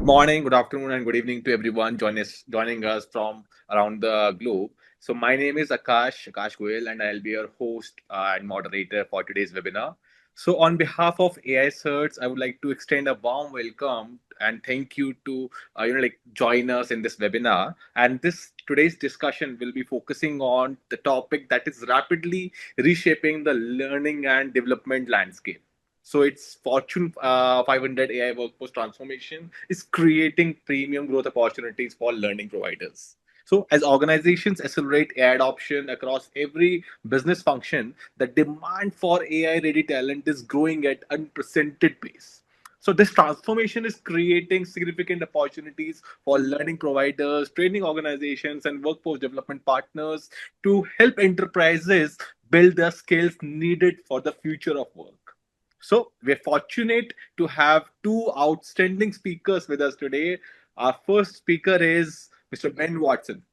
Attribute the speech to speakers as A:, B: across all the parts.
A: morning, good afternoon, and good evening to everyone joining us from around the globe. So, my name is Akash Goyal, and I'll be your host and moderator for today's webinar. So, on behalf of AI Certs, I would like to extend a warm welcome and thank you to join us in this webinar. And this today's discussion will be focusing on the topic that is rapidly reshaping the learning and development landscape. So it's Fortune 500 AI workforce transformation is creating premium growth opportunities for learning providers. So as organizations accelerate AI adoption across every business function, the demand for AI-ready talent is growing at unprecedented pace. So this transformation is creating significant opportunities for learning providers, training organizations, and workforce development partners to help enterprises build the skills needed for the future of work. So we're fortunate to have two outstanding speakers with us today. Our first speaker is Mr. Ben Watson.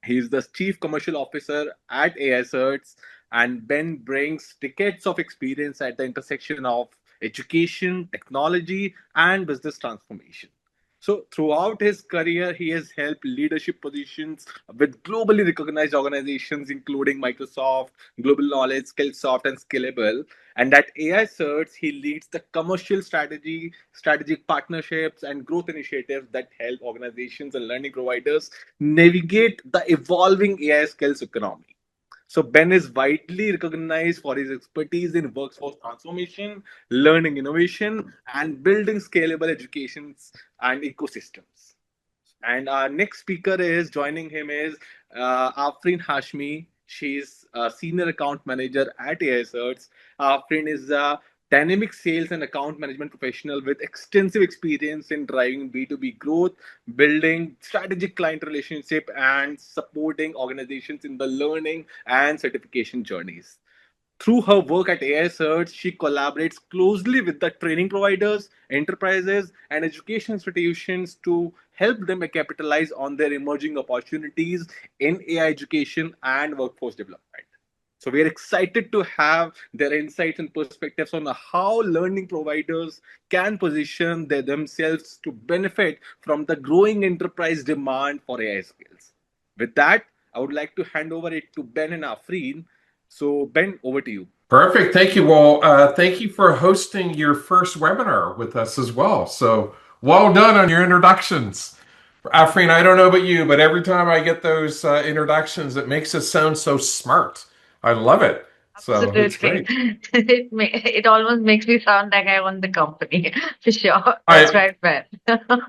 A: He is the Chief Commercial Officer at AI Certs, and Ben brings decades of experience at the intersection of education, technology, and business transformation. So, throughout his career, he has held leadership positions with globally recognized organizations, including Microsoft, Global Knowledge, Skillsoft, and Scalable. And at AI Certs, he leads the commercial strategy, strategic partnerships, and growth initiatives that help organizations and learning providers navigate the evolving AI skills economy. So Ben is widely recognized for his expertise in workforce transformation, learning innovation, and building scalable educations and ecosystems. And our next speaker is joining him is Aafreen Hashmi. She's a senior account manager at AI Certs. Aafreen is a dynamic sales and account management professional with extensive experience in driving B2B growth, building strategic client relationship, and supporting organizations in the learning and certification journeys. Through her work at AI Search, she collaborates closely with the training providers, enterprises, and education institutions to help them capitalize on their emerging opportunities in AI education and workforce development. So we are excited to have their insights and perspectives on how learning providers can position themselves to benefit from the growing enterprise demand for AI skills. With that, I would like to hand over it to Ben and Afreen. So Ben, over to you.
B: Perfect. Thank you. Well, thank you for hosting your first webinar with us as well. So well done on your introductions. Afreen, I don't know about you, but every time I get those introductions, it makes us sound so smart. I love it. So it's
C: Absolutely.
B: great.
C: It almost makes me sound like I own the company. For sure. That's
B: I
C: right, Ben.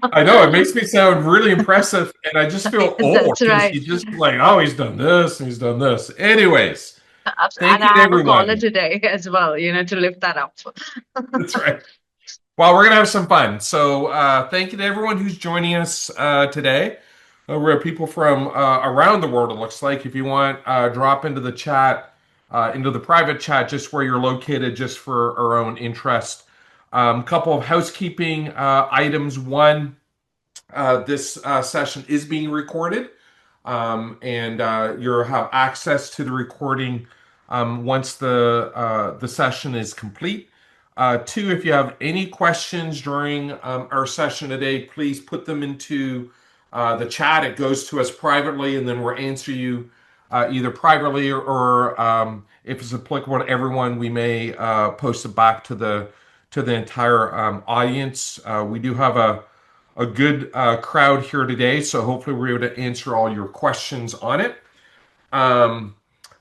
B: I know it makes me sound really impressive, and I just feel old
C: That's
B: because
C: right.
B: you just like, oh, he's done this and he's done this. Anyways, thank
C: And
B: you
C: I
B: to
C: have a caller
B: everyone.
C: today as well, to lift that up.
B: That's right. Well, we're going to have some fun. So, thank you to everyone who's joining us today. We have people from around the world, it looks like. If you want, drop into the chat, into the private chat, just where you're located, just for our own interest. Couple of housekeeping items. One, this session is being recorded, and you'll have access to the recording once the session is complete. Two, if you have any questions during our session today, please put them into the chat. It goes to us privately, and then we'll answer you either privately or if it's applicable to everyone, we may post it back to the entire audience. We do have a good crowd here today, so hopefully we're able to answer all your questions on it.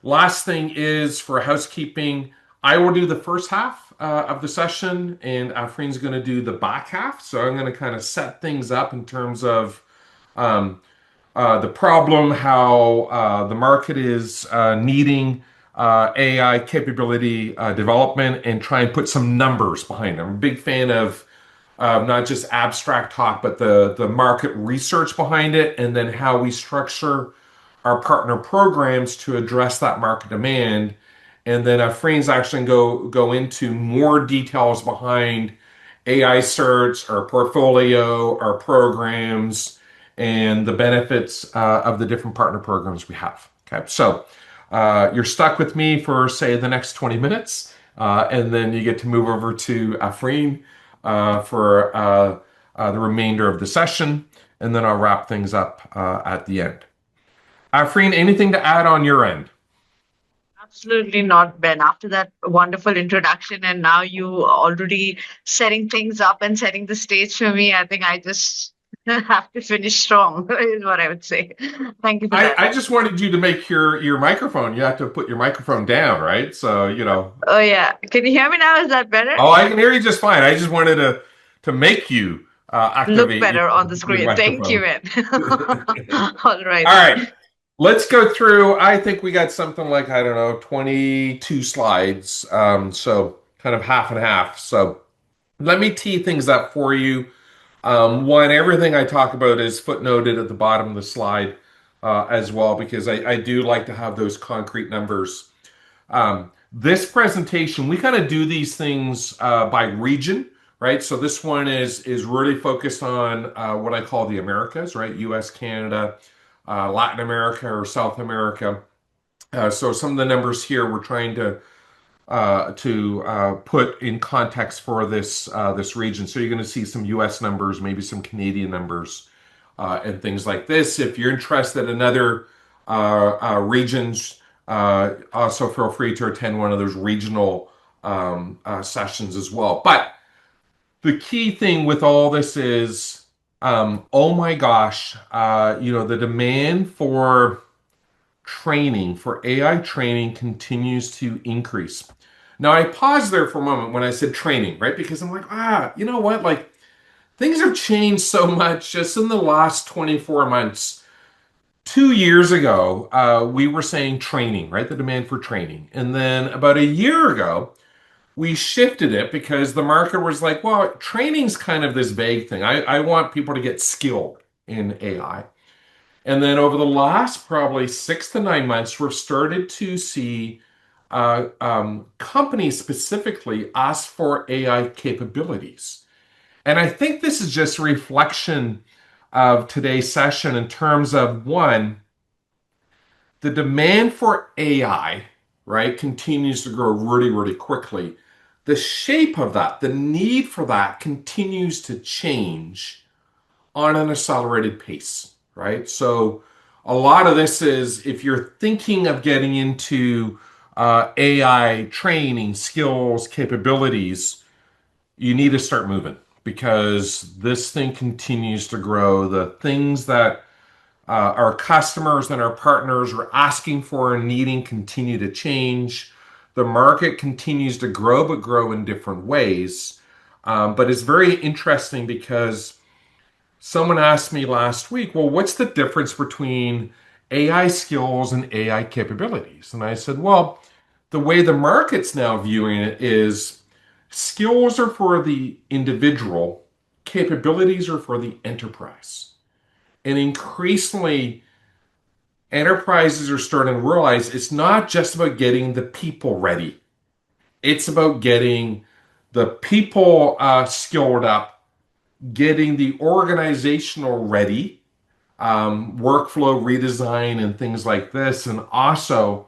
B: Last thing is for housekeeping, I will do the first half of the session, and Afreen's going to do the back half. So I'm going to kind of set things up in terms of the problem, how the market is needing AI capability development, and try and put some numbers behind them. I'm a big fan of not just abstract talk, but the market research behind it, and then how we structure our partner programs to address that market demand. And then Afreen's actually go into more details behind AI certs, our portfolio, our programs, and the benefits of the different partner programs we have. Okay, so you're stuck with me for, say, the next 20 minutes, and then you get to move over to Afreen for the remainder of the session, and then I'll wrap things up at the end. Aafreen, anything to add on your end?
C: Absolutely not, Ben. After that wonderful introduction, and now you already setting things up and setting the stage for me, I think I just have to finish strong, is what I would say. Thank you for that.
B: I just wanted you to make your microphone. You have to put your microphone down, right? So, you know.
C: Oh, yeah. Can you hear me now? Is that better?
B: Oh, I can hear you just fine. I just wanted to make you activate
C: Look better on the screen. Thank you, man. All right.
B: All right. Let's go through. I think we got something like, I don't know, 22 slides. So kind of half and half. So let me tee things up for you. One, everything I talk about is footnoted at the bottom of the slide as well, because I do like to have those concrete numbers. This presentation, we kind of do these things by region, right? So this one is really focused on what I call the Americas, right? US, Canada, Latin America, or South America. So some of the numbers here we're trying to put in context for this region. So you're going to see some US numbers, maybe some Canadian numbers, and things like this. If you're interested in other regions, also feel free to attend one of those regional sessions as well. But the key thing with all this is, oh my gosh, the demand for training, for AI training, continues to increase. Now, I paused there for a moment when I said training, right? Because I'm like, you know what? Like, things have changed so much just in the last 24 months. 2 years ago, we were saying training, right? The demand for training. And then about a year ago, we shifted it because the market was like, well, training's kind of this vague thing. I want people to get skilled in AI. And then over the last probably 6 to 9 months, we've started to see companies specifically ask for AI capabilities. And I think this is just a reflection of today's session in terms of, one, the demand for AI, right, continues to grow really, really quickly. The shape of that, the need for that continues to change on an accelerated pace, right? So a lot of this is, if you're thinking of getting into AI training, skills, capabilities, you need to start moving, because this thing continues to grow. The things that our customers and our partners are asking for and needing continue to change. The market continues to grow, but grow in different ways. But it's very interesting because someone asked me last week, well, what's the difference between AI skills and AI capabilities? And I said, well, the way the market's now viewing it is skills are for the individual, capabilities are for the enterprise. And increasingly, enterprises are starting to realize it's not just about getting the people ready. It's about getting the people skilled up, getting the organizational ready, workflow redesign and things like this, and also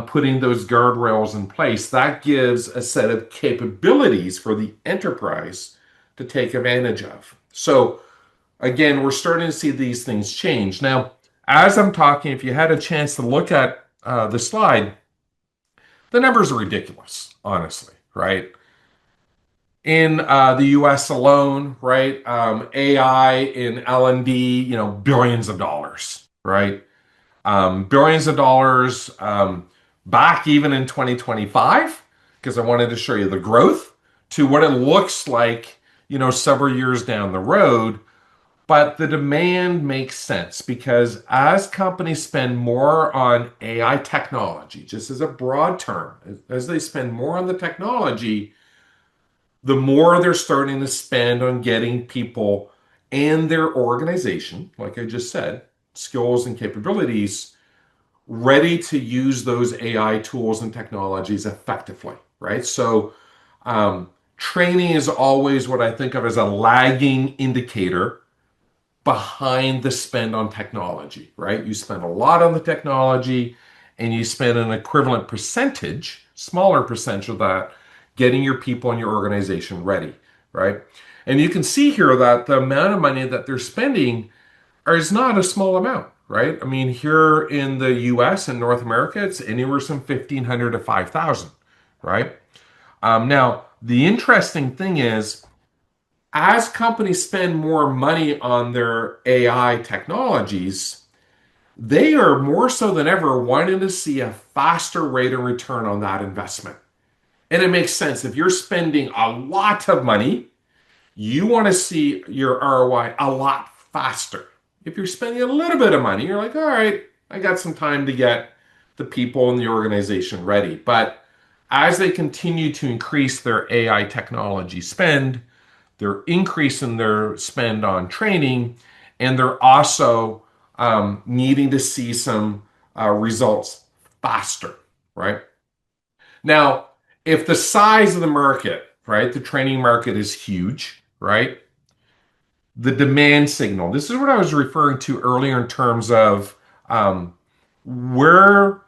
B: putting those guardrails in place. That gives a set of capabilities for the enterprise to take advantage of. So again, we're starting to see these things change. Now, as I'm talking, if you had a chance to look at the slide, the numbers are ridiculous, honestly, right? In the US alone, right, AI in L&D, billions of dollars, right? Billions of dollars back even in 2025, because I wanted to show you the growth to what it looks like, several years down the road. But the demand makes sense, because as companies spend more on AI technology, just as a broad term, as they spend more on the technology, the more they're starting to spend on getting people and their organization, like I just said, skills and capabilities, ready to use those AI tools and technologies effectively, right? So training is always what I think of as a lagging indicator behind the spend on technology, right? You spend a lot on the technology and you spend an equivalent percentage, smaller percentage of that, getting your people and your organization ready. right? And you can see here that the amount of money that they're spending is not a small amount, right? I mean, here in the US and North America, it's anywhere from 1,500 to 5,000, right? Now, the interesting thing is, as companies spend more money on their AI technologies, they are more so than ever wanting to see a faster rate of return on that investment. And it makes sense. If you're spending a lot of money, you want to see your ROI a lot faster. If you're spending a little bit of money, you're like, all right, I got some time to get the people in the organization ready. But as they continue to increase their AI technology spend, they're increasing their spend on training, and they're also needing to see some results faster, right? Now, if the size of the market, right, the training market is huge, right? The demand signal, this is what I was referring to earlier in terms of where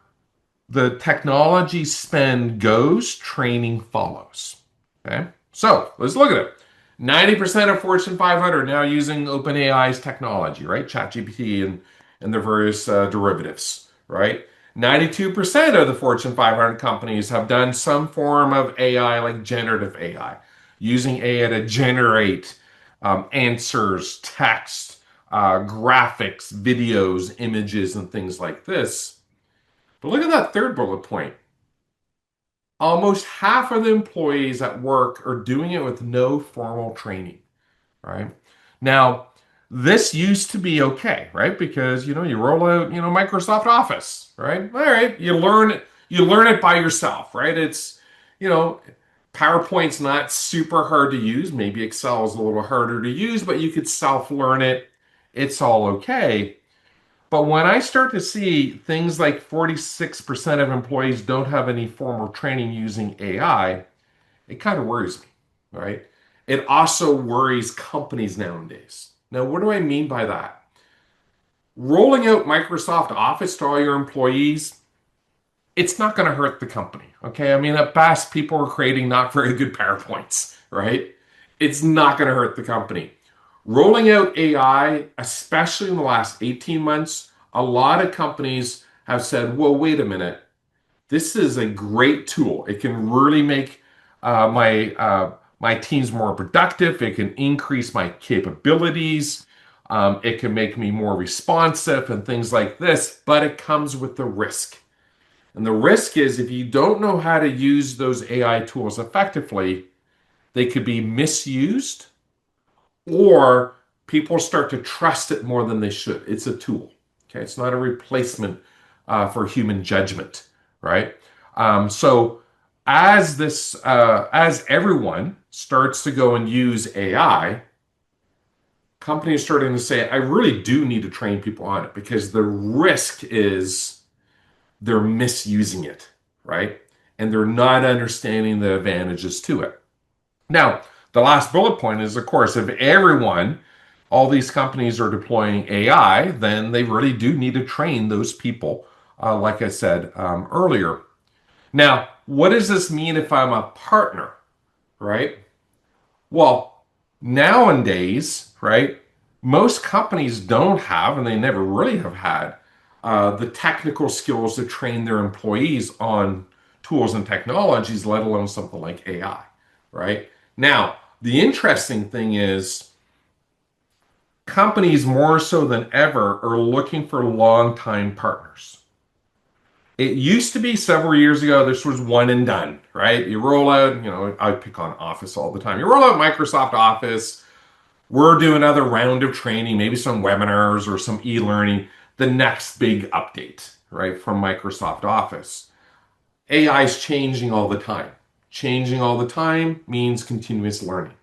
B: the technology spend goes, training follows. Okay, so let's look at it. 90% of Fortune 500 now using OpenAI's technology, right? ChatGPT and their various derivatives, right? 92% of the Fortune 500 companies have done some form of AI, like generative AI, using AI to generate answers, text, graphics, videos, images, and things like this. But look at that third bullet point. Almost half of the employees at work are doing it with no formal training, right? Now, this used to be okay, right? Because, you roll out, Microsoft Office, right? All right, you learn it by yourself, right? It's, PowerPoint's not super hard to use. Maybe Excel is a little harder to use, but you could self-learn it. It's all okay. But when I start to see things like 46% of employees don't have any formal training using AI, it kind of worries me, right? It also worries companies nowadays. Now, what do I mean by that? Rolling out Microsoft Office to all your employees, it's not going to hurt the company, okay? I mean, at best, people are creating not very good PowerPoints, right? It's not going to hurt the company. Rolling out AI, especially in the last 18 months, a lot of companies have said, well, wait a minute. This is a great tool. It can really make my teams more productive. It can increase my capabilities. It can make me more responsive and things like this, but it comes with the risk. And the risk is, if you don't know how to use those AI tools effectively, they could be misused, or people start to trust it more than they should. It's a tool. Okay, it's not a replacement for human judgment, right? So as everyone starts to go and use AI, companies starting to say, I really do need to train people on it, because the risk is they're misusing it, right? And they're not understanding the advantages to it. Now, the last bullet point is, of course, if all these companies are deploying AI, then they really do need to train those people, like I said earlier. Now, what does this mean if I'm a partner, right? Well, nowadays, right, most companies don't have, and they never really have had, the technical skills to train their employees on tools and technologies, let alone something like AI, right? Now, the interesting thing is, companies more so than ever are looking for long-time partners. It used to be several years ago, this was one and done, right? You roll out, I pick on Office all the time. You roll out Microsoft Office, we're doing another round of training, maybe some webinars or some e-learning, the next big update, right, from Microsoft Office. AI is changing all the time. Changing all the time means continuous learning.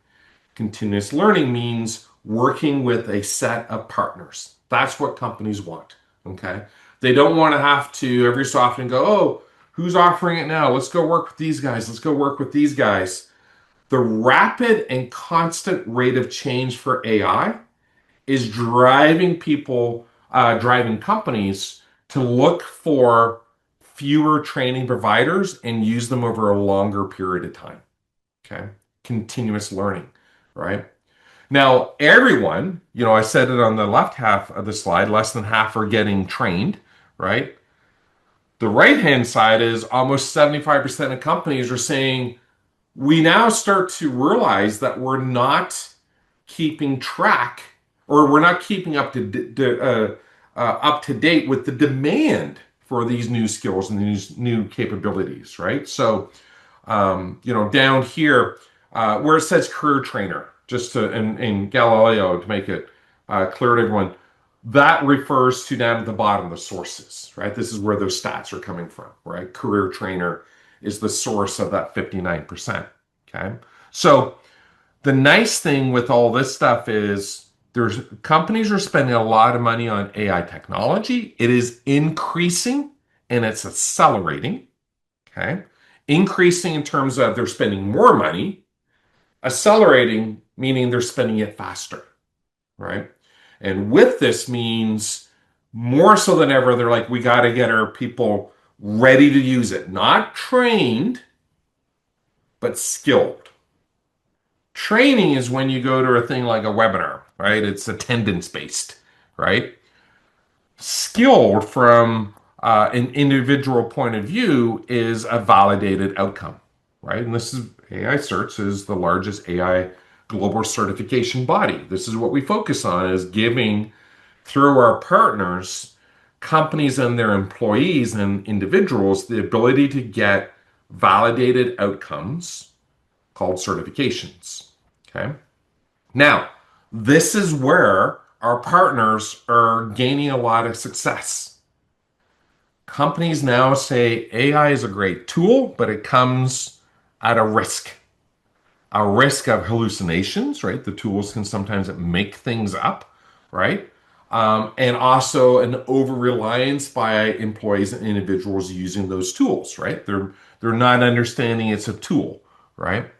B: Continuous learning means working with a set of partners. That's what companies want, okay? They don't want to have to every so often go, oh, who's offering it now? Let's go work with these guys. Let's go work with these guys. The rapid and constant rate of change for AI is driving companies to look for fewer training providers and use them over a longer period of time, okay? Continuous learning. right? Now, everyone, I said it on the left half of the slide, less than half are getting trained, right? The right-hand side is almost 75% of companies are saying, we now start to realize that we're not keeping track, or we're not keeping up to date with the demand for these new skills and these new capabilities, right? So, down here where it says career trainer, just to in Galileo to make it clear to everyone, that refers to down at the bottom the sources, right? This is where those stats are coming from, right? Career trainer is the source of that 59%. Okay, so the nice thing with all this stuff is there's companies are spending a lot of money on AI technology. It is increasing and it's accelerating. Okay, increasing in terms of they're spending more money, accelerating meaning they're spending it faster, right? And with this means more so than ever, they're like, we got to get our people ready to use it, not trained, but skilled. Training is when you go to a thing like a webinar, right? It's attendance based, right? Skilled from an individual point of view is a validated outcome, right? And this is AI CERTs is the largest AI global certification body. This is what we focus on, is giving through our partners, companies and their employees and individuals the ability to get validated outcomes called certifications. Okay. Now, this is where our partners are gaining a lot of success. Companies now say AI is a great tool, but it comes at a risk of hallucinations, right? The tools can sometimes make things up, right? And also an over-reliance by employees and individuals using those tools, right? They're not understanding it's a tool, right?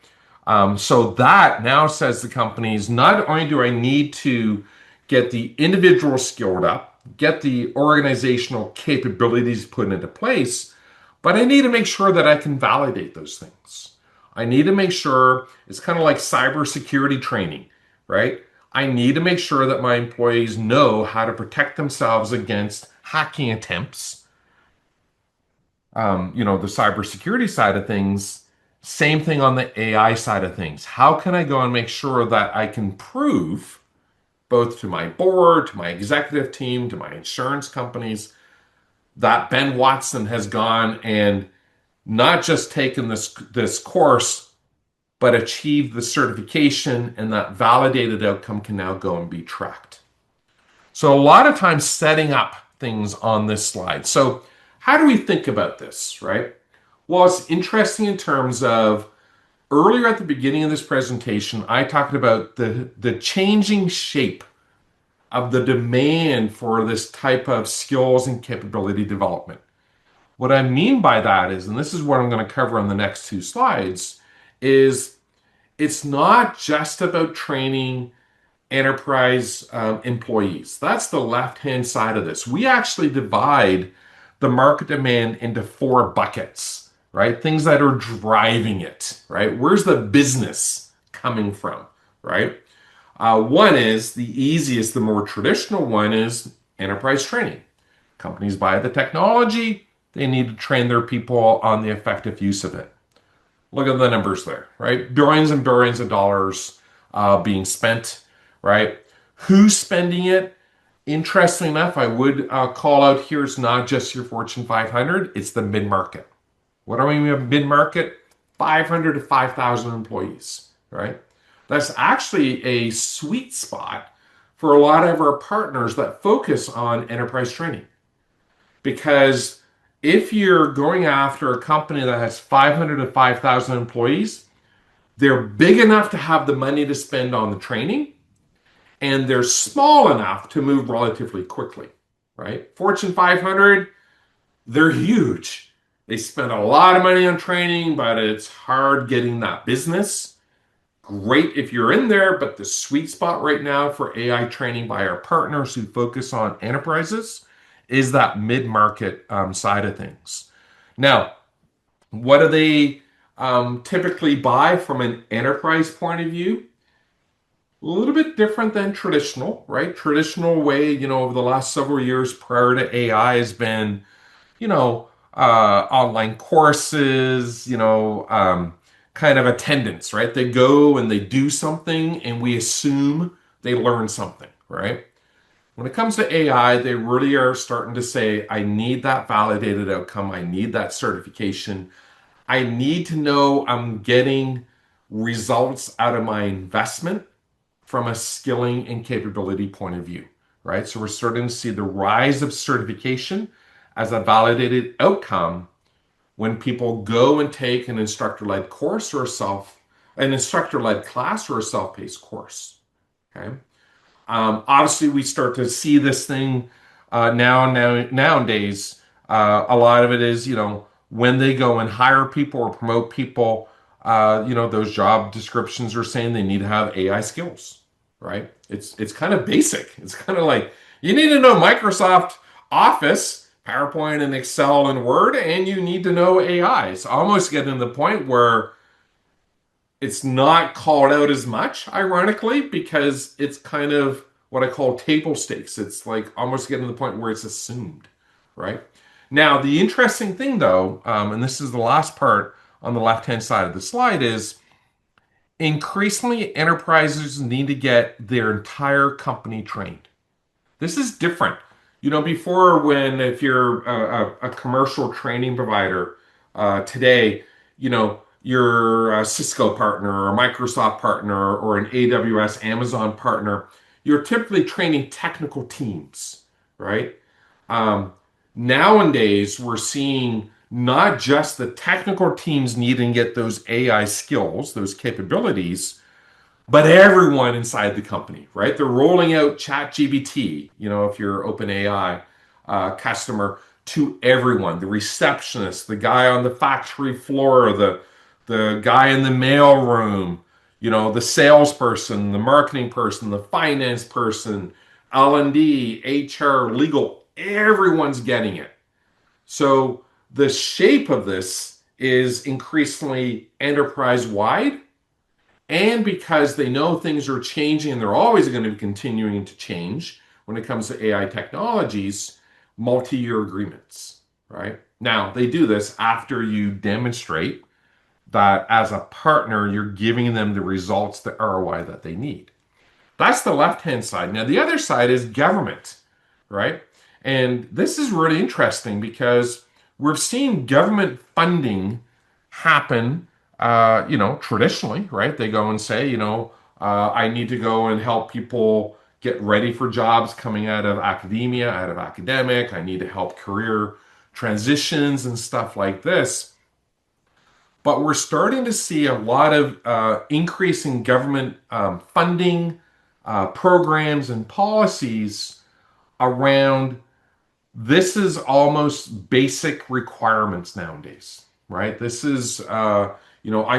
B: So that now says to companies, not only do I need to get the individual skilled up, get the organizational capabilities put into place, but I need to make sure that I can validate those things. I need to make sure it's kind of like cybersecurity training, right? I need to make sure that my employees know how to protect themselves against hacking attempts. The cybersecurity side of things, same thing on the AI side of things. How can I go and make sure that I can prove both to my board, to my executive team, to my insurance companies, that Ben Watson has gone and not just taken this course, but achieved the certification, and that validated outcome can now go and be tracked. So a lot of times setting up things on this slide. So how do we think about this, right? Well, it's interesting in terms of earlier at the beginning of this presentation, I talked about the changing shape of the demand for this type of skills and capability development. What I mean by that is, and this is what I'm going to cover on the next two slides, is it's not just about training enterprise employees. That's the left-hand side of this. We actually divide the market demand into 4 buckets, right? Things that are driving it, right? Where's the business coming from, right? One is the easiest, the more traditional one is enterprise training. Companies buy the technology, they need to train their people on the effective use of it. Look at the numbers there, right? Billions and billions of dollars being spent, right? Who's spending it? Interestingly enough, I would call out here, it's not just your Fortune 500, it's the mid-market. What do we mean mid-market? 500 to 5,000 employees, right? That's actually a sweet spot for a lot of our partners that focus on enterprise training. Because if you're going after a company that has 500 to 5,000 employees, they're big enough to have the money to spend on the training, and they're small enough to move relatively quickly, right? Fortune 500, they're huge. They spend a lot of money on training, but it's hard getting that business. Great if you're in there, but the sweet spot right now for AI training by our partners who focus on enterprises is that mid-market side of things. Now, what do they typically buy from an enterprise point of view? little bit different than traditional, right? Traditional way, over the last several years prior to AI has been, online courses, kind of attendance, right? They go and they do something and we assume they learn something, right? When it comes to AI, they really are starting to say, I need that validated outcome. I need that certification. I need to know I'm getting results out of my investment from a skilling and capability point of view, right? So we're starting to see the rise of certification as a validated outcome when people go and take an instructor-led course or an instructor-led class or a self-paced course, okay? Obviously, we start to see this thing nowadays. A lot of it is, when they go and hire people or promote people, those job descriptions are saying they need to have AI skills, right? It's kind of basic. It's kind of like you need to know Microsoft Office, PowerPoint and Excel and Word, and you need to know AI. It's almost getting to the point where it's not called out as much, ironically, because it's kind of what I call table stakes. It's like almost getting to the point where it's assumed, right? Now, the interesting thing, though, and this is the last part on the left-hand side of the slide, is increasingly enterprises need to get their entire company trained. This is different. Before, if you're a commercial training provider today, you're a Cisco partner or a Microsoft partner or an AWS, Amazon partner, you're typically training technical teams, right? Nowadays, we're seeing not just the technical teams needing to get those AI skills, those capabilities, but everyone inside the company, right? They're rolling out ChatGPT, if you're OpenAI customer, to everyone, the receptionist, the guy on the factory floor, the guy in the mail room, the salesperson, the marketing person, the finance person, L&D, HR, legal, everyone's getting it. So the shape of this is increasingly enterprise-wide, and because they know things are changing and they're always going to be continuing to change when it comes to AI technologies, multi-year agreements, right? Now, they do this after you demonstrate that as a partner, you're giving them the results, the ROI that they need. That's the left-hand side. Now, the other side is government, right? And this is really interesting because we're seeing government funding happen, traditionally, right? They go and say, I need to go and help people get ready for jobs coming out of academia, out of academic. I need to help career transitions and stuff like this. But we're starting to see a lot of increasing government funding, programs, and policies around this is almost basic requirements nowadays, right? This is, I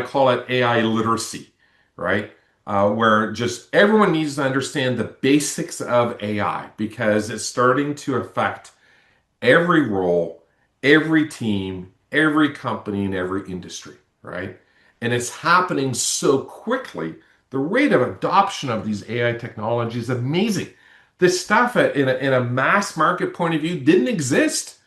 B: call it AI literacy, right? Where just everyone needs to understand the basics of AI because it's starting to affect every role, every team, every company, and every industry, right? And it's happening so quickly. The rate of adoption of these AI technologies is amazing. This stuff in a mass market point of view didn't exist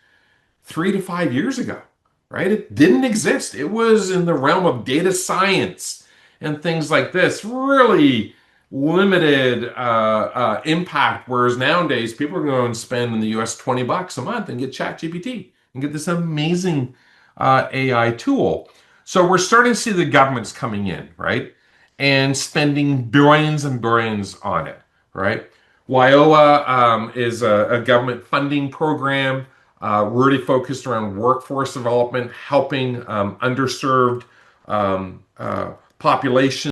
B: 3 to 5 years ago, right? It didn't exist. It was in the realm of data science and things like this, really limited impact. Whereas nowadays, people are going to spend in the US $20 a month and get ChatGPT and get this amazing AI tool. So we're starting to see the governments coming in, right? And spending billions and billions on it, right? WIOA is a government funding program really focused around workforce development, helping underserved populations